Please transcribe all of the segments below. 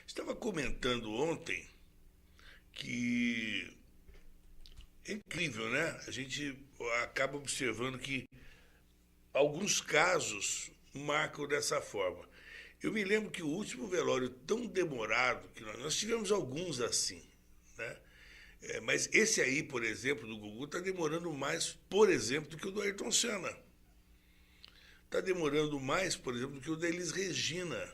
Estava comentando ontem que é incrível, né? A gente acaba observando que alguns casos marcam dessa forma. Eu me lembro que o último velório tão demorado que nós tivemos alguns assim, né? Mas esse aí, por exemplo, do Gugu, está demorando mais, por exemplo, do que o do Ayrton Senna. Está demorando mais, por exemplo, do que o da Elis Regina.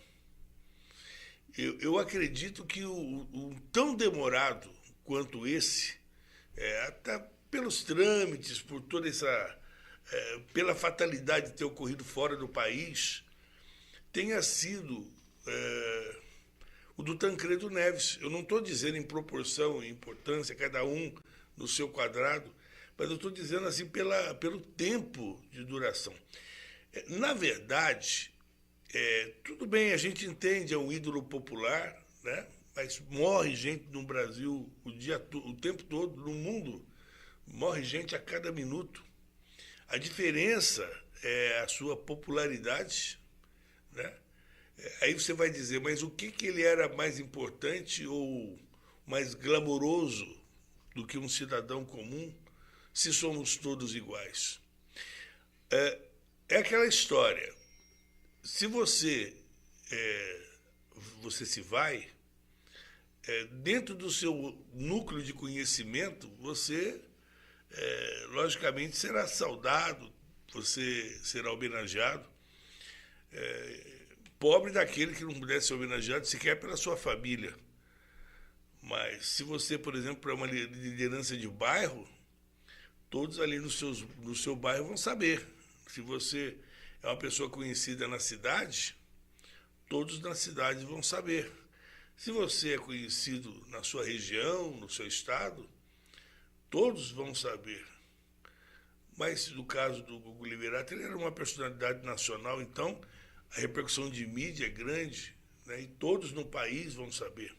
Eu acredito que o tão demorado quanto esse, até pelos trâmites, por toda essa. Pela fatalidade de ter ocorrido fora do país, tenha sido o do Tancredo Neves. Eu não estou dizendo em proporção, em importância, cada um no seu quadrado, mas eu estou dizendo assim pelo tempo de duração. Na verdade, tudo bem, a gente entende, é um ídolo popular, né? Mas morre gente no Brasil o tempo todo, no mundo, morre gente a cada minuto. A diferença é a sua popularidade, né? Aí você vai dizer, mas o que ele era mais importante ou mais glamouroso do que um cidadão comum, se somos todos iguais? É aquela história. Se você se vai, dentro do seu núcleo de conhecimento, você, logicamente, será saudado, você será homenageado. Pobre daquele que não pudesse ser homenageado sequer pela sua família. Mas se você, por exemplo, é uma liderança de bairro, todos ali no seu bairro vão saber. Se você é uma pessoa conhecida na cidade, todos na cidade vão saber. Se você é conhecido na sua região, no seu estado, todos vão saber. Mas no caso do Gugu Liberato, ele era uma personalidade nacional, então a repercussão de mídia é grande, né, e todos no país vão saber.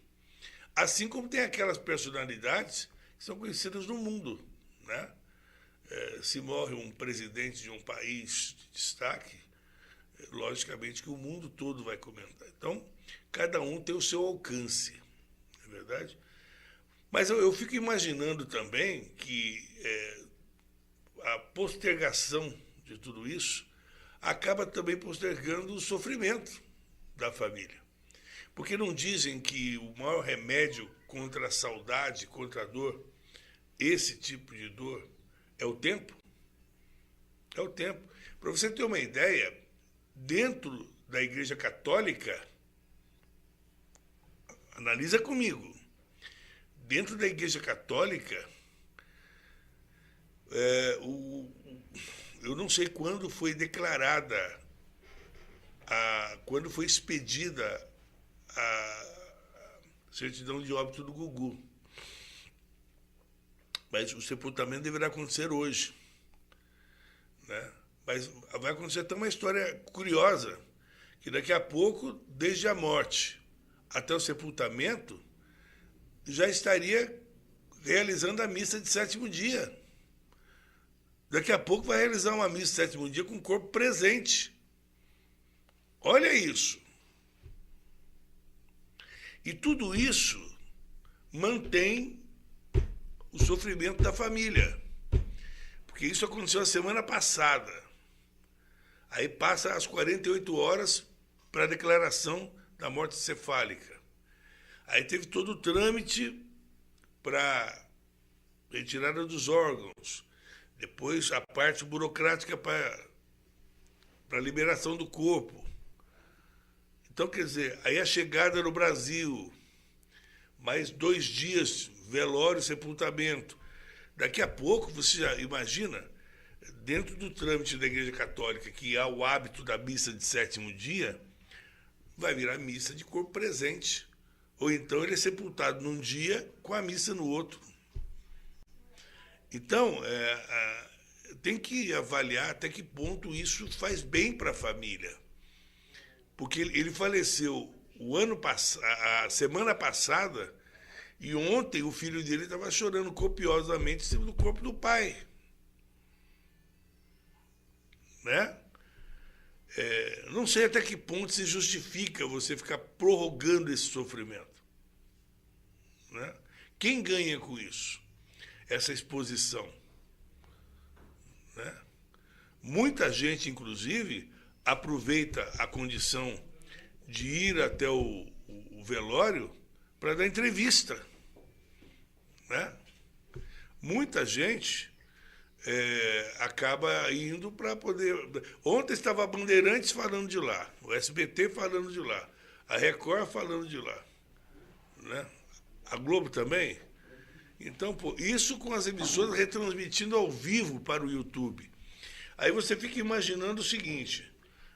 Assim como tem aquelas personalidades que são conhecidas no mundo, né? Se morre um presidente de um país de destaque, logicamente que o mundo todo vai comentar. Então, cada um tem o seu alcance, não é verdade? Mas eu fico imaginando também que a postergação de tudo isso acaba também postergando o sofrimento da família. Porque não dizem que o maior remédio contra a saudade, contra a dor, esse tipo de dor, é o tempo? É o tempo. Para você ter uma ideia, dentro da Igreja Católica, analisa comigo, dentro da Igreja Católica, eu não sei quando foi declarada, quando foi expedida a certidão de óbito do Gugu. Mas o sepultamento deverá acontecer hoje, né? Mas vai acontecer até uma história curiosa, que daqui a pouco, desde a morte até o sepultamento, já estaria realizando a missa de sétimo dia. Daqui a pouco vai realizar uma missa de sétimo dia com o corpo presente. Olha isso. E tudo isso mantém o sofrimento da família. Porque isso aconteceu a semana passada. Aí passa as 48 horas para a declaração da morte cefálica. Aí teve todo o trâmite para retirada dos órgãos. Depois a parte burocrática para a liberação do corpo. Então, quer dizer, aí a chegada no Brasil, mais 2 dias, velório e sepultamento. Daqui a pouco, você já imagina, dentro do trâmite da Igreja Católica, que há o hábito da missa de sétimo dia, vai virar missa de corpo presente. Ou então ele é sepultado num dia com a missa no outro. Então, tem que avaliar até que ponto isso faz bem para a família. Porque ele faleceu a semana passada, e ontem o filho dele estava chorando copiosamente em cima do corpo do pai. Né? Não sei até que ponto se justifica você ficar prorrogando esse sofrimento. Né? Quem ganha com isso? Essa exposição. Né? Muita gente, inclusive, aproveita a condição de ir até o velório para dar entrevista. Né? Muita gente acaba indo para poder... Ontem estava a Bandeirantes falando de lá, o SBT falando de lá, a Record falando de lá, né? A Globo também. Então, pô, isso com as emissoras retransmitindo ao vivo para o YouTube. Aí você fica imaginando o seguinte,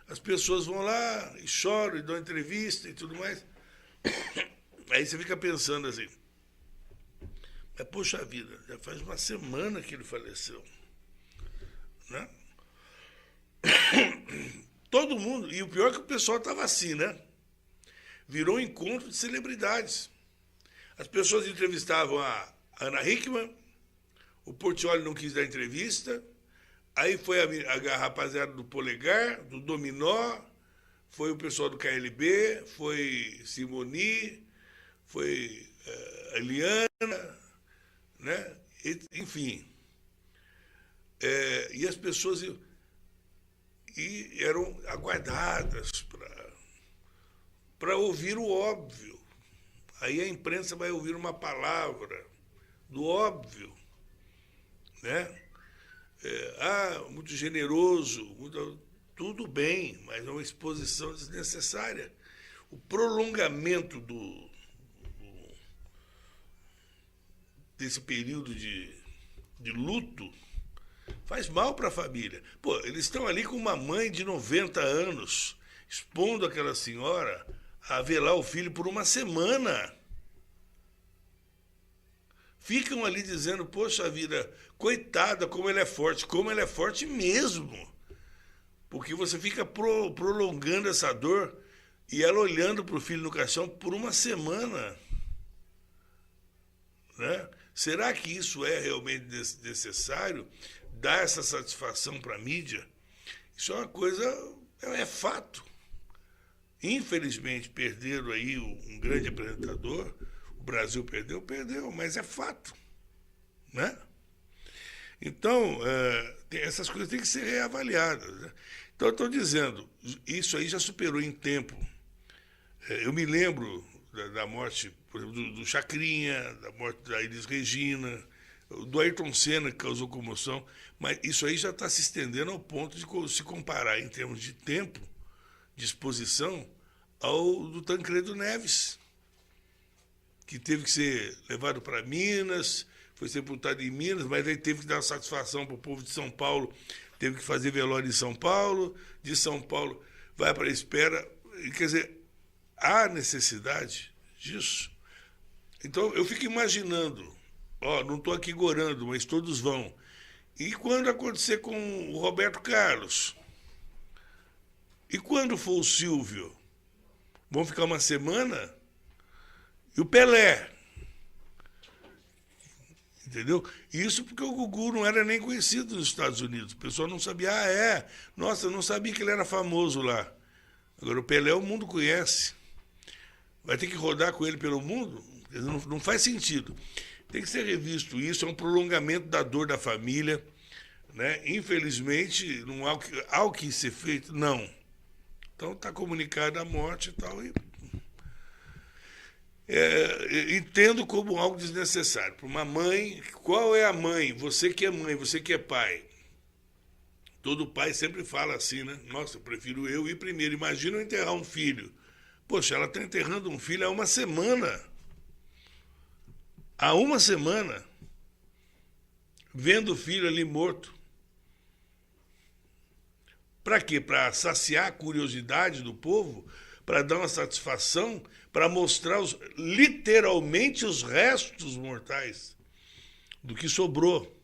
as pessoas vão lá e choram e dão entrevista e tudo mais. Aí você fica pensando assim, mas, poxa vida, já faz uma semana que ele faleceu. Né? Todo mundo, e o pior é que o pessoal estava assim, né? Virou um encontro de celebridades. As pessoas entrevistavam a Ana Hickman, o Portiolli não quis dar entrevista, aí foi a rapaziada do Polegar, do Dominó, foi o pessoal do KLB, foi Simoni, foi a Eliana, né? Enfim. E as pessoas eram aguardadas para ouvir o óbvio. Aí a imprensa vai ouvir uma palavra do óbvio. Né? Muito generoso, tudo bem, mas é uma exposição desnecessária. O prolongamento desse período de luto faz mal para a família. Pô, eles estão ali com uma mãe de 90 anos, expondo aquela senhora a velar o filho por uma semana. Ficam ali dizendo, poxa vida, coitada, como ela é forte mesmo. Porque você fica prolongando essa dor e ela olhando para o filho no caixão por uma semana. Né? Será que isso é realmente necessário? Dar essa satisfação para a mídia? Isso é uma coisa, é fato. Infelizmente, perderam aí um grande apresentador. O Brasil perdeu, mas é fato. Né? Então, essas coisas têm que ser reavaliadas. Né? Então, eu estou dizendo, isso aí já superou em tempo. Eu me lembro da morte, por exemplo, do Chacrinha, da morte da Elis Regina, do Ayrton Senna, que causou comoção, mas isso aí já está se estendendo ao ponto de se comparar em termos de tempo, de exposição, ao do Tancredo Neves, que teve que ser levado para Minas, foi sepultado em Minas, mas aí teve que dar satisfação para o povo de São Paulo, teve que fazer velório em São Paulo, de São Paulo vai para a espera, quer dizer, há necessidade disso. Então, eu fico imaginando, não estou aqui gorando, mas todos vão. E quando acontecer com o Roberto Carlos? E quando for o Silvio? Vão ficar uma semana? E o Pelé? Entendeu? Isso porque o Gugu não era nem conhecido nos Estados Unidos. O pessoal não sabia, nossa, eu não sabia que ele era famoso lá. Agora, o Pelé o mundo conhece. Vai ter que rodar com ele pelo mundo? Não faz sentido. Tem que ser revisto isso, é um prolongamento da dor da família. Né? Infelizmente, não há o que ser feito, não. Então, está comunicada a morte e tal. Entendo como algo desnecessário. Para uma mãe, qual é a mãe? Você que é mãe, você que é pai. Todo pai sempre fala assim, né? Nossa, eu prefiro eu ir primeiro. Imagina eu enterrar um filho. Poxa, ela está enterrando um filho há uma semana. Há uma semana. Vendo o filho ali morto. Para quê? Para saciar a curiosidade do povo? Para dar uma satisfação? Para mostrar literalmente os restos mortais do que sobrou.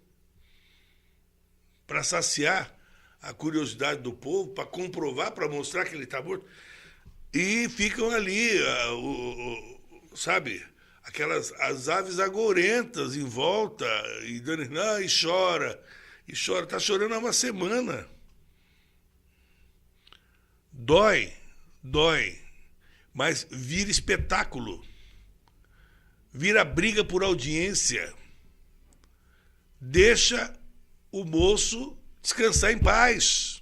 Para saciar a curiosidade do povo, para comprovar, para mostrar que ele está morto. E ficam ali, sabe, as aves agourentas em volta, e chora, está chorando há uma semana. Dói, dói, mas vira espetáculo. Vira briga por audiência. Deixa o moço descansar em paz.